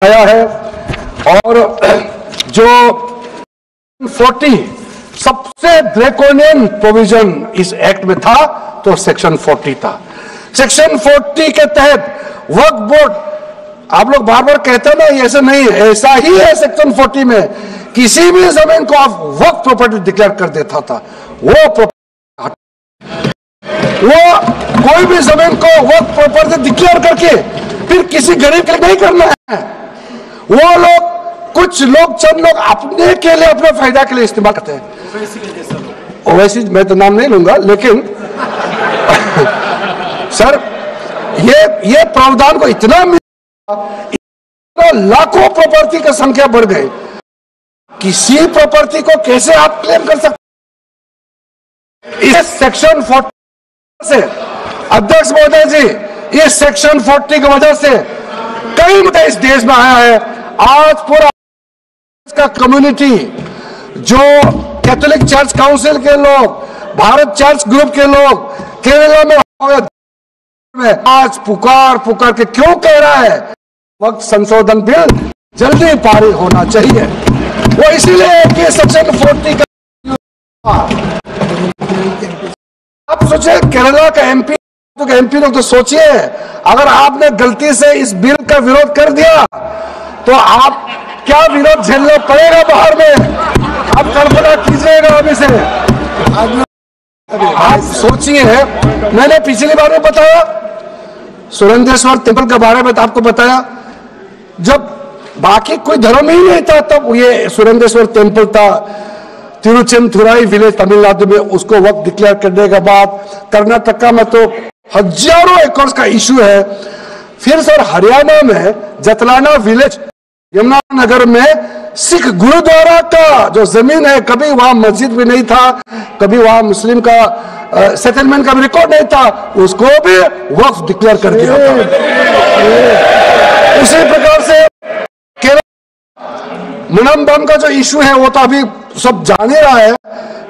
आया है और जो 40 सबसे ड्रैकोनियन प्रोविजन इस एक्ट में था तो सेक्शन 40 था। सेक्शन 40 के तहत वक्फ बोर्ड, आप लोग बार बार कहते हैं ना ऐसा नहीं है, ऐसा ही है। सेक्शन 40 में किसी भी जमीन को आप वक्फ प्रॉपर्टी डिक्लेयर कर देता था। वो कोई भी जमीन को वक्फ प्रॉपर्टी डिक्लेयर करके फिर किसी गरीब के लिए नहीं करना है। वो लोग, कुछ लोग, चंद लोग अपने के लिए, अपने फायदा के लिए इस्तेमाल करते हैं। ओवैसी मैं तो नाम नहीं लूंगा, लेकिन सर ये प्रावधान को इतना लाखों प्रॉपर्टी की संख्या बढ़ गई, किसी प्रॉपर्टी को कैसे आप क्लेम कर सकते? इस सेक्शन 40 से अध्यक्ष महोदय जी, इस सेक्शन 40 की वजह से कई मुद्दे इस देश में आया है। आज पूरा का कम्युनिटी, जो कैथोलिक चर्च काउंसिल के लोग, भारत चर्च ग्रुप के लोग केरला में आज पुकार के क्यों कह रहा है वक्त संशोधन बिल जल्दी पारित होना चाहिए। वो इसीलिए कि सेक्शन 40 का आप सोचे केरला का एमपी लोग तो सोचिए, अगर आपने गलती से इस बिल का विरोध कर दिया तो आप क्या विरोध झेलना पड़ेगा बाहर में। आप कल्पना कीजिएगा अभी से, आप सोचिए। मैंने पिछली बार में बताया सुरेंद्रेश्वर टेम्पल के बारे में, तो आपको बताया जब बाकी कोई धर्म ही नहीं था तब ये सुरेंद्रेश्वर टेम्पल था। तिरुचेंथुराई विलेज तमिलनाडु में, उसको वक्त डिक्लेयर करने के बाद कर्नाटका में तो हजारों एकड़ का इशू है। फिर सर हरियाणा में जतलाना विलेज यमुनानगर में सिख गुरुद्वारा का जो जमीन है, कभी वहां मस्जिद भी नहीं था, कभी वहां मुस्लिम का सेटलमेंट का भी रिकॉर्ड नहीं था, उसको भी वक्फ डिक्लेयर कर दिया था। उसी प्रकार से मुनम्बम का जो इशू है वो तो अभी सब जान ही रहा है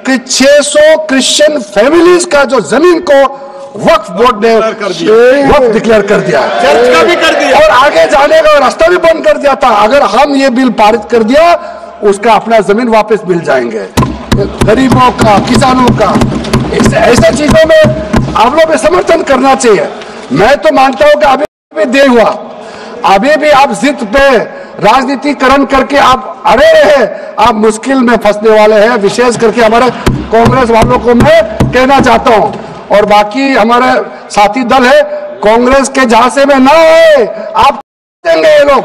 कि 600 क्रिश्चियन फैमिलीज का जो जमीन को वक्फ बोर्ड ने वक्फ डिक्लेयर कर दिया, चर्च का भी कर दिया और आगे जाने का रास्ता भी बंद कर दिया था। अगर हम ये बिल पारित कर दिया, उसका अपना जमीन वापस मिल जाएंगे गरीबों का, किसानों का। ऐसे चीजों में आप लोग समर्थन करना चाहिए। मैं तो मानता हूं कि अभी भी देर हुआ, अभी भी आप जिद पे राजनीतिकरण करके आप अड़े रहे, आप मुश्किल में फंसने वाले हैं। विशेष करके हमारे कांग्रेस वालों को मैं कहना चाहता हूं, और बाकी हमारे साथी दल है कांग्रेस के झांसे में ना आए, आप देंगे ये लोग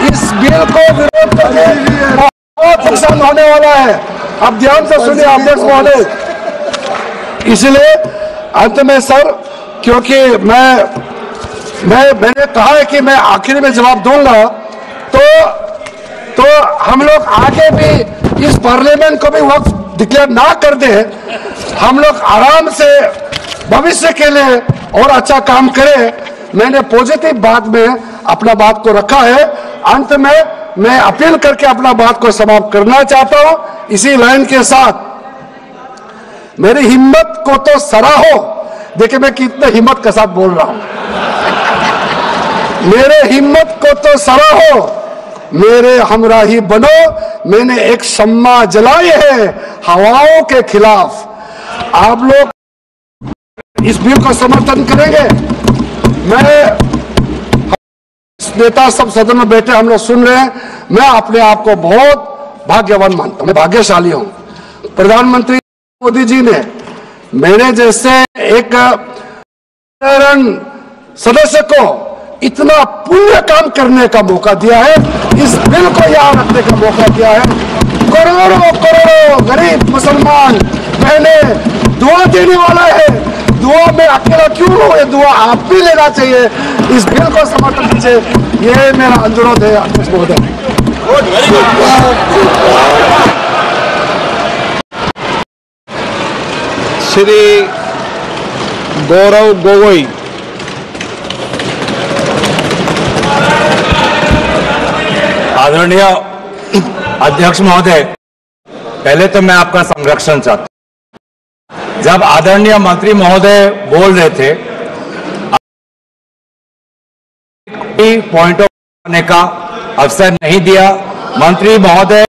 इस बिल को विरोध करके बहुत नुकसान होने वाला है। आप ध्यान से सुनिए अध्यक्ष महोदय। इसलिए अंत में सर, क्योंकि मैंने कहा है कि मैं आखिर में जवाब दूंगा, तो हम लोग आगे भी इस पार्लियामेंट को भी वक्त डिक्लेयर ना कर दे, हम लोग आराम से भविष्य के लिए और अच्छा काम करें। मैंने पॉजिटिव बात में अपना बात को रखा है। अंत में मैं अपील करके अपना बात को समाप्त करना चाहता हूं। इसी लाइन के साथ मेरी हिम्मत को तो सराहो। देखिए मैं कितने हिम्मत के साथ बोल रहा हूं। मेरे हिम्मत को तो सराहो, मेरे हमराही बनो। मैंने एक शम्मा जलाई है हवाओं के खिलाफ। आप लोग इस बिल को समर्थन करेंगे। मैं नेता सब सदन में बैठे हम लोग सुन रहे हैं। मैं अपने आप को बहुत भाग्यवान मानता हूं, मैं भाग्यशाली हूं। प्रधानमंत्री मोदी जी ने मेरे जैसे एक सदस्य को इतना पुण्य काम करने का मौका दिया है, इस बिल को याद रखने का मौका दिया है। करोड़ों गरीब मुसलमान बहने दुआ देने वाला है। दुआ में अकेला क्यों हो, ये दुआ आप भी लेना चाहिए। इस बिल को समर्थन दीजिए, ये मेरा अनुरोध है अध्यक्ष महोदय। श्री गौरव गोगोई। आदरणीय अध्यक्ष महोदय, पहले तो मैं आपका संरक्षण चाहता हूं। जब आदरणीय मंत्री महोदय बोल रहे थे पॉइंट ऑफ करने का अवसर नहीं दिया। मंत्री महोदय